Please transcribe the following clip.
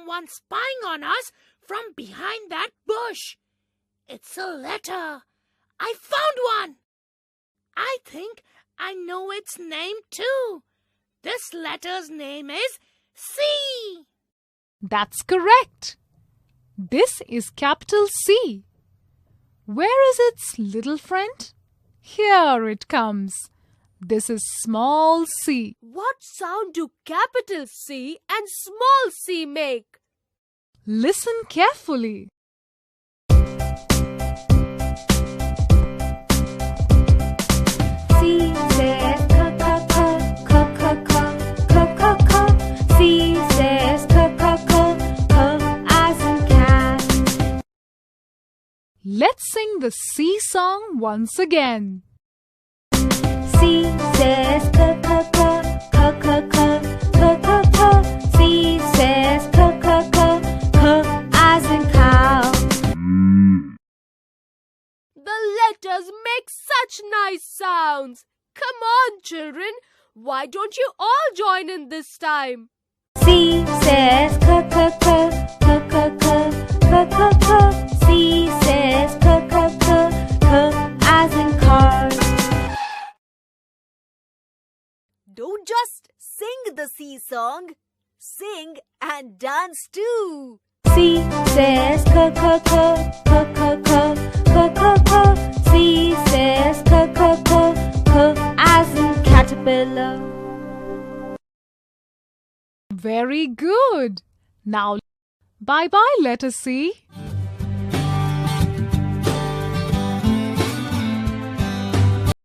someone spying on us from behind that bush. It's a letter. I found one. I think I know its name too. This letter's name is C. That's correct. This is capital C. Where is its little friend? Here it comes. This is small c. What sound do capital C and small c make? Listen carefully. C says c, C says c, as in cat. Let's sing the C song once again. C says c, C says c, as in cow. The letters make such nice sounds. Come on, children. Why don't you all join in this time? C says c, C says c, as in car. Don't just sing the C song. Sing and dance too. C says c, C says c, as in caterpillar. Very good. Now, bye-bye, letter C.